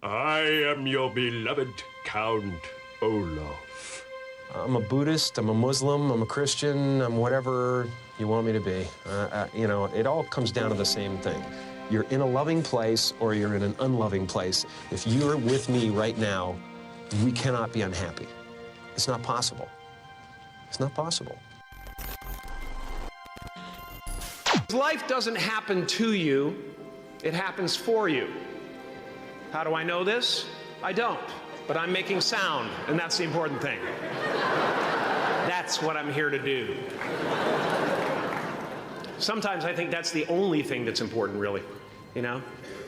I am your beloved Count Olaf. I'm a Buddhist, I'm a Muslim, I'm a Christian, I'm whatever you want me to be. You know, it all comes down to the same thing. You're in a loving place or you're in an unloving place. If you're with me right now, we cannot be unhappy. It's not possible. It's not possible. Life doesn't happen to you, it happens for you. How do I know this? I don't, but I'm making sound, and that's the important thing. That's what I'm here to do. Sometimes I think that's the only thing that's important, really, you know?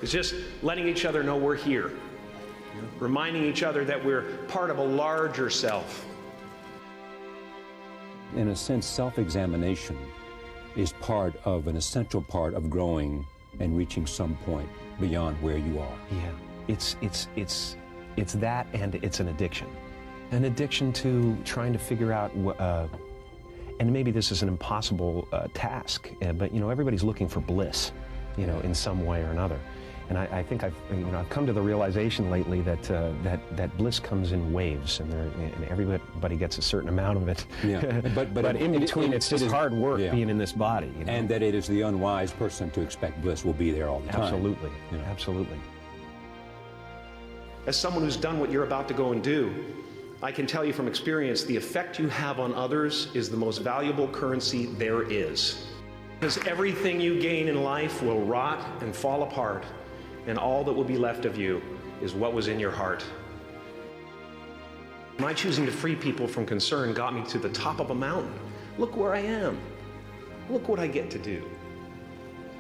It's just letting each other know we're here, reminding each other that we're part of a larger self. In a sense, self-examination is part of an essential part of growing and reaching some point beyond where you are. Yeah, it's that, and it's an addiction. An addiction to trying to figure out, and maybe this is an impossible task, but you know, everybody's looking for bliss, you know, in some way or another. And I think I've come to the realization lately that that bliss comes in waves, and everybody gets a certain amount of it. Yeah. But in between, it's just hard work being in this body. You know? And that it is the unwise person to expect bliss will be there all the time. Absolutely, you know? Absolutely. As someone who's done what you're about to go and do, I can tell you from experience, the effect you have on others is the most valuable currency there is. Because everything you gain in life will rot and fall apart, and all that will be left of you is what was in your heart. My choosing to free people from concern got me to the top of a mountain. Look where I am. Look what I get to do.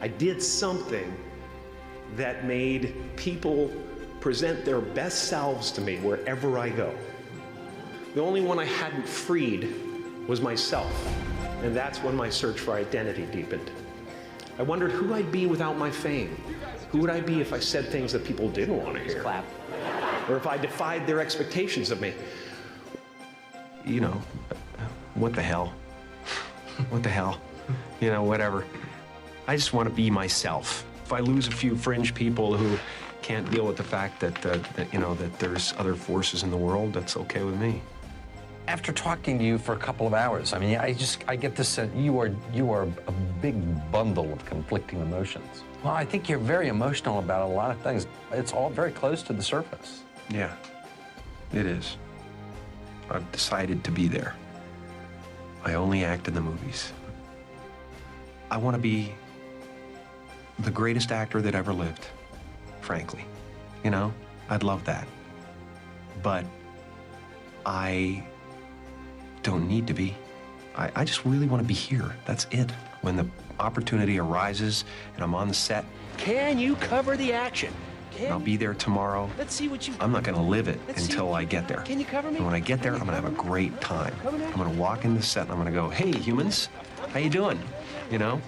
I did something that made people present their best selves to me wherever I go. The only one I hadn't freed was myself, and that's when my search for identity deepened. I wondered who I'd be without my fame. Who would I be if I said things that people didn't want to hear? Clap. Or if I defied their expectations of me? You know, what the hell? What the hell? You know, whatever. I just want to be myself. If I lose a few fringe people who can't deal with the fact that you know, that there's other forces in the world, that's okay with me. After talking to you for a couple of hours, I mean, I get this sense you are a big bundle of conflicting emotions. Well, I think you're very emotional about a lot of things. It's all very close to the surface. Yeah, it is. I've decided to be there. I only act in the movies. I want to be the greatest actor that ever lived, frankly. You know, I'd love that. But I don't need to be. I just really want to be here. That's it. When the opportunity arises and I'm on the set, Can you cover the action? I'll be there tomorrow. Let's see what you... I'm not going to live it until I get there. Can you cover me? And when I get there, I'm going to have a great time. I'm going to walk in the set and I'm going to go, hey, humans, how you doing? You know,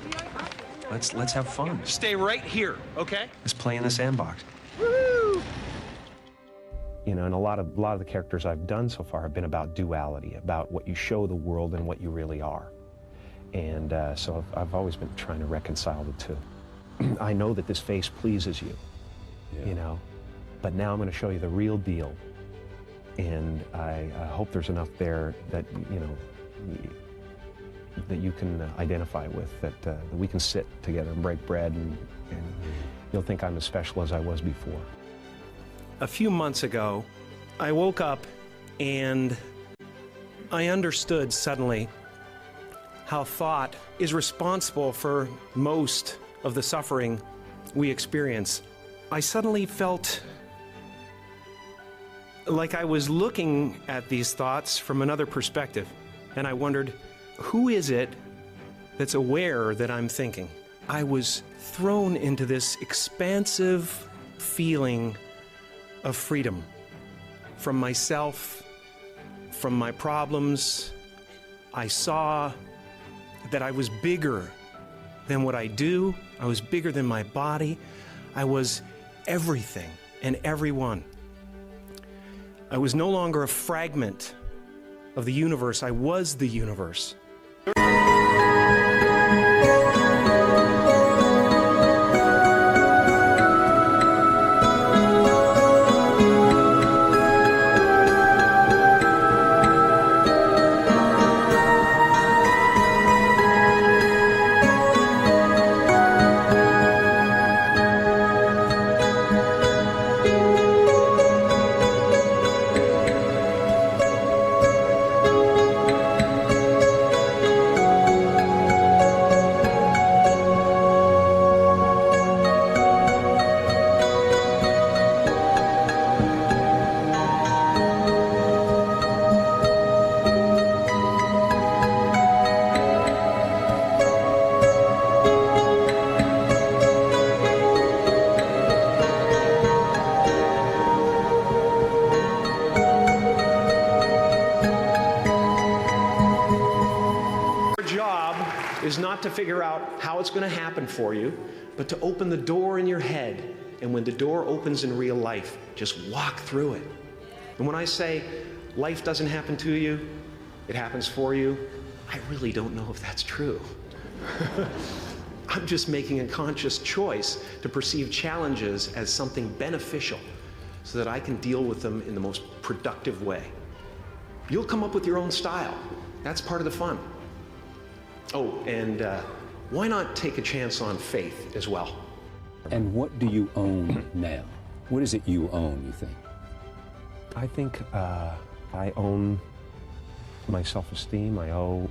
let's have fun. Stay right here, okay? Let's play in the sandbox. Woo! You know, and a lot of the characters I've done so far have been about duality, about what you show the world and what you really are. And so I've always been trying to reconcile the two. I know that this face pleases you, you know, but now I'm going to show you the real deal. And I hope there's enough there that, you know, that you can identify with, that we can sit together and break bread, and you'll think I'm as special as I was before. A few months ago, I woke up and I understood suddenly how thought is responsible for most of the suffering we experience. I suddenly felt like I was looking at these thoughts from another perspective, and I wondered, who is it that's aware that I'm thinking? I was thrown into this expansive feeling of freedom from myself, from my problems. I saw that I was bigger than what I do. I was bigger than my body. I was everything and everyone. I was no longer a fragment of the universe. I was the universe. is not to figure out how it's going to happen for you, but to open the door in your head. And when the door opens in real life, just walk through it. And when I say life doesn't happen to you, it happens for you, I really don't know if that's true. I'm just making a conscious choice to perceive challenges as something beneficial so that I can deal with them in the most productive way. You'll come up with your own style. That's part of the fun. Oh, and why not take a chance on faith as well? And what do you own now? What is it you own, you think? I think I own my self-esteem. I own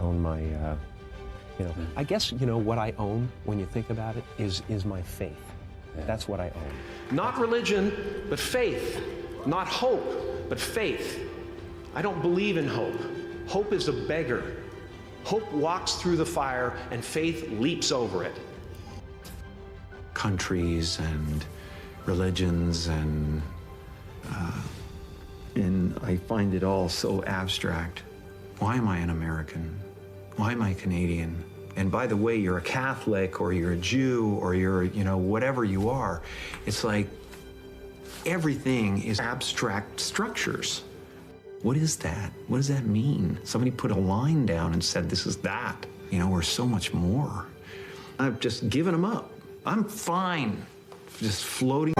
my, I guess, what I own, when you think about it, is my faith. Yeah. That's what I own. Not religion, but faith. Not hope, but faith. I don't believe in hope. Hope is a beggar. Hope walks through the fire, and faith leaps over it. Countries and religions and I find it all so abstract. Why am I an American? Why am I Canadian? And by the way, you're a Catholic or you're a Jew or you're, whatever you are. It's like everything is abstract structures. What is that? What does that mean? Somebody put a line down and said, this is that. We're so much more. I've just given them up. I'm fine just floating.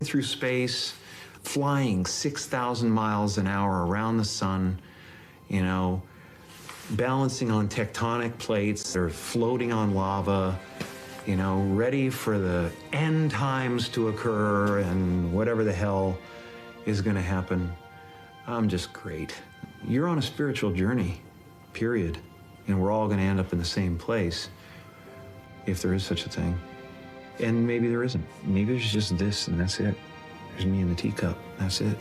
Through space, flying 6,000 miles an hour around the sun, balancing on tectonic plates, they're floating on lava, ready for the end times to occur and whatever the hell is going to happen. I'm just great. You're on a spiritual journey, period. And we're all going to end up in the same place, if there is such a thing. And maybe there isn't. Maybe there's just this and that's it. There's me in the teacup, that's it.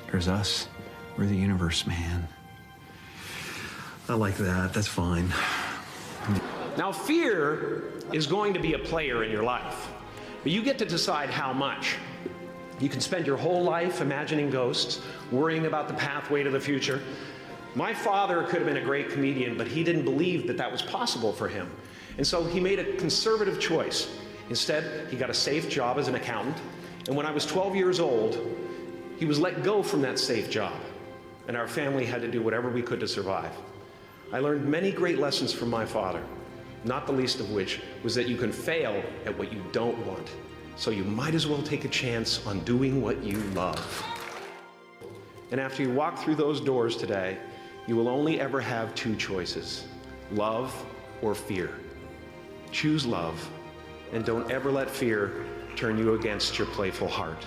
There's us. We're the universe, man. I like that, that's fine. Now, fear is going to be a player in your life, but you get to decide how much. You can spend your whole life imagining ghosts, worrying about the pathway to the future. My father could have been a great comedian, but he didn't believe that that was possible for him. And so he made a conservative choice. Instead, he got a safe job as an accountant. And when I was 12 years old, he was let go from that safe job. And our family had to do whatever we could to survive. I learned many great lessons from my father, not the least of which was that you can fail at what you don't want. So you might as well take a chance on doing what you love. And after you walk through those doors today, you will only ever have two choices: love or fear. Choose love, and don't ever let fear turn you against your playful heart.